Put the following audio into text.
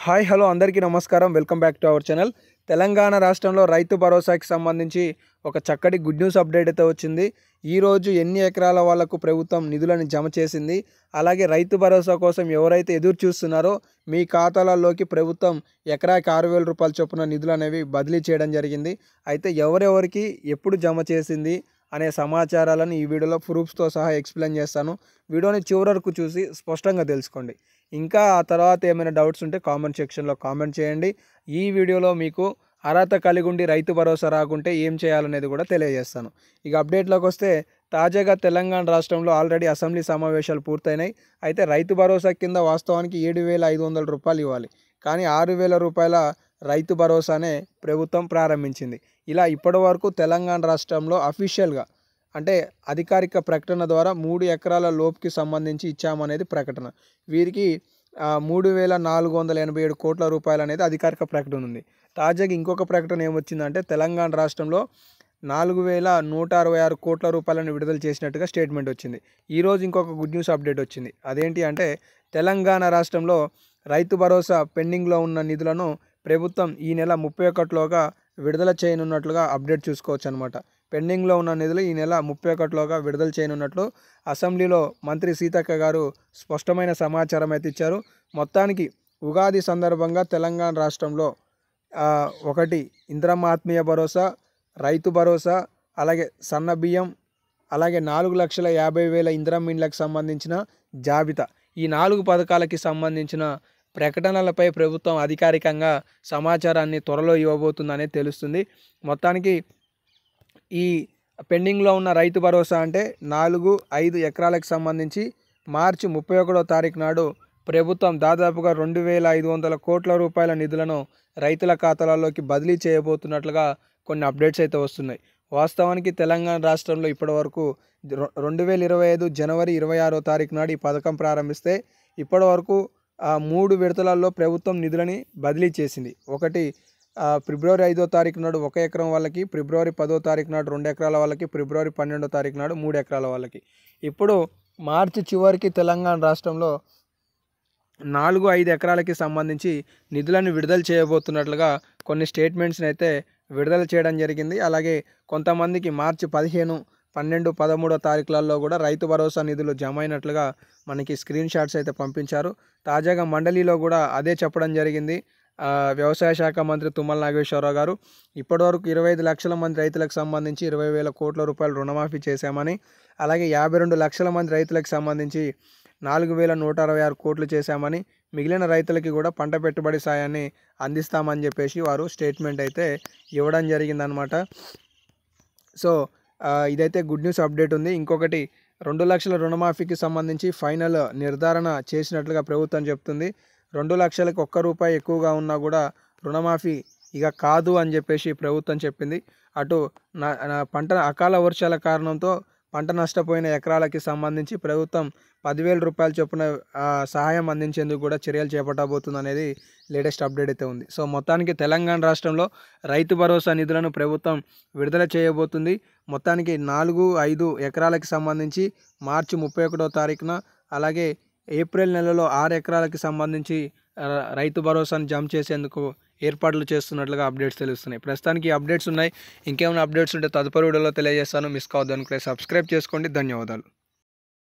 Hi hello అందరికీ నమస్కారం. Welcome back to our channel. Telangana రాష్ట్రంలో రైతు భరోసాకి సంబంధించి ఒక చక్కటి గుడ్ న్యూస్ అప్డేట్ అయితే వచ్చింది. ఈరోజు ఎన్ని ఎకరాల వాళ్లకు ప్రభుత్వం నిధులను జమ చేసింది, అలాగే రైతు భరోసా కోసం ఎవరైతే ఎదురు చూస్తున్నారో మీ ఖాతాలలోకి ప్రభుత్వం ఎకరాకి 6,000 రూపాయల చొప్పున నిధులు అనేవి బదిలీ చేయడం జరిగింది. అయితే ఎవరెవరికి ఎప్పుడు జమ చేసింది అనే సమాచారాలను ఈ వీడియోలో ప్రూఫ్స్తో సహా ఎక్స్ప్లెయిన్ చేస్తాను. వీడియోని చివరి వరకు చూసి స్పష్టంగా తెలుసుకోండి. ఇంకా ఆ తర్వాత ఏమైనా డౌట్స్ ఉంటే కామెంట్ సెక్షన్లో కామెంట్ చేయండి. ఈ వీడియోలో మీకు అర్హత కలిగి ఉండి రైతు భరోసా రాకుంటే ఏం చేయాలనేది కూడా తెలియజేస్తాను. ఇక అప్డేట్లోకి వస్తే, తాజాగా తెలంగాణ రాష్ట్రంలో ఆల్రెడీ అసెంబ్లీ సమావేశాలు పూర్తయినాయి. అయితే రైతు భరోసా కింద వాస్తవానికి 7,500 రూపాయలు ఇవ్వాలి, కానీ 6,000 రూపాయల రైతు భరోసానే ప్రభుత్వం ప్రారంభించింది. ఇలా ఇప్పటి వరకు తెలంగాణ రాష్ట్రంలో అఫీషియల్గా అంటే అధికారిక ప్రకటన ద్వారా 3 ఎకరాల లోపుకి సంబంధించి ఇచ్చామనేది ప్రకటన. వీరికి 3,487 కోట్ల రూపాయలు అనేది అధికారిక ప్రకటన ఉంది. తాజాగా ఇంకొక ప్రకటన ఏమొచ్చిందంటే, తెలంగాణ రాష్ట్రంలో 4,166 కోట్ల రూపాయలను విడుదల చేసినట్టుగా స్టేట్మెంట్ వచ్చింది. ఈరోజు ఇంకొక గుడ్ న్యూస్ అప్డేట్ వచ్చింది. అదేంటి అంటే, తెలంగాణ రాష్ట్రంలో రైతు భరోసా పెండింగ్లో ఉన్న నిధులను ప్రభుత్వం ఈ నెల 31లోగా విడుదల చేయనున్నట్లుగా అప్డేట్ చూసుకోవచ్చు అనమాట. పెండింగ్లో ఉన్న నిధులు ఈ నెల 31లోగా విడుదల చేయనున్నట్లు అసెంబ్లీలో మంత్రి సీతక్క గారు స్పష్టమైన సమాచారం అయితే ఇచ్చారు. మొత్తానికి ఉగాది సందర్భంగా తెలంగాణ రాష్ట్రంలో ఒకటి ఇందిరమ్మ ఆత్మీయ భరోసా, రైతు భరోసా, అలాగే సన్న బియ్యం, అలాగే 4,50,000 ఇందిరమ్మ ఇండ్లకు సంబంధించిన జాబితా, ఈ 4 పథకాలకి సంబంధించిన ప్రకటనలపై ప్రభుత్వం అధికారికంగా సమాచారాన్ని త్వరలో ఇవ్వబోతుందనే తెలుస్తుంది. మొత్తానికి ఈ పెండింగ్లో ఉన్న రైతు భరోసా అంటే 4-5 ఎకరాలకు సంబంధించి మార్చి 31వ తారీఖు నాడు ప్రభుత్వం దాదాపుగా 2,500 కోట్ల రూపాయల నిధులను రైతుల ఖాతాలలోకి బదిలీ చేయబోతున్నట్లుగా కొన్ని అప్డేట్స్ అయితే వస్తున్నాయి. వాస్తవానికి తెలంగాణ రాష్ట్రంలో ఇప్పటివరకు 2025 జనవరి 26వ తారీఖు నాడు ఈ పథకం ప్రారంభిస్తే ఇప్పటి వరకు 3 విడతలలో ప్రభుత్వం నిధులని బదిలీ చేసింది. ఒకటి ఫిబ్రవరి 5వ తారీఖు నాడు 1 ఎకరం వాళ్ళకి, ఫిబ్రవరి 10వ తారీఖు నాడు 2 ఎకరాల వాళ్ళకి, ఫిబ్రవరి 12వ తారీఖు నాడు 3 ఎకరాల వాళ్ళకి. ఇప్పుడు మార్చి చివరికి తెలంగాణ రాష్ట్రంలో 4-5 ఎకరాలకి సంబంధించి నిధులను విడుదల చేయబోతున్నట్లుగా కొన్ని స్టేట్మెంట్స్ని అయితే విడుదల చేయడం జరిగింది. అలాగే కొంతమందికి మార్చి 15, 12, 13వ తారీఖులలో కూడా రైతు భరోసా నిధులు జమ అయినట్లుగా మనకి స్క్రీన్ షాట్స్ అయితే పంపించారు. తాజాగా మండలిలో కూడా అదే చెప్పడం జరిగింది. వ్యవసాయ శాఖ మంత్రి తుమ్మల నాగేశ్వరరావు గారు ఇప్పటివరకు 25 లక్షల మంది రైతులకు సంబంధించి 20,000 కోట్ల రూపాయలు రుణమాఫీ చేశామని, అలాగే 52 లక్షల మంది రైతులకు సంబంధించి 4,166 కోట్లు చేశామని, మిగిలిన రైతులకి కూడా పంట పెట్టుబడి సాయాన్ని అందిస్తామని చెప్పేసి వారు స్టేట్మెంట్ అయితే ఇవ్వడం జరిగిందనమాట. సో ఇదైతే గుడ్ న్యూస్ అప్డేట్ ఉంది. ఇంకొకటి, 2 లక్షల రుణమాఫీకి సంబంధించి ఫైనల్ నిర్ధారణ చేసినట్లుగా ప్రభుత్వం చెప్తుంది. 2 లక్షలకు ₹1 ఎక్కువగా ఉన్నా కూడా రుణమాఫీ ఇక కాదు అని చెప్పేసి ప్రభుత్వం చెప్పింది. అటు పంట అకాల వర్షాల కారణంతో పంట నష్టపోయిన ఎకరాలకి సంబంధించి ప్రభుత్వం 10,000 రూపాయల చొప్పున సహాయం అందించేందుకు కూడా చర్యలు చేపట్టబోతుంది అనేది లేటెస్ట్ అప్డేట్ అయితే ఉంది. సో మొత్తానికి తెలంగాణ రాష్ట్రంలో రైతు భరోసా నిధులను ప్రభుత్వం విడుదల చేయబోతుంది. మొత్తానికి 4-5 ఎకరాలకి సంబంధించి మార్చి 31వ తారీఖున, అలాగే ఏప్రిల్ నెలలో 6 ఎకరాలకి సంబంధించి రైతు భరోసాను జమ చేసేందుకు ఏర్పాట్లు చేస్తున్నట్లుగా అప్డేట్స్ తెలుస్తున్నాయి. ప్రస్తుతానికి అప్డేట్స్ ఉన్నాయి. ఇంకేమైనా అప్డేట్స్ ఉంటే తదుపరి వీడియోలో తెలియజేస్తాను. మిస్ కావద్దు అనుకుంటే సబ్స్క్రైబ్ చేసుకోండి. ధన్యవాదాలు.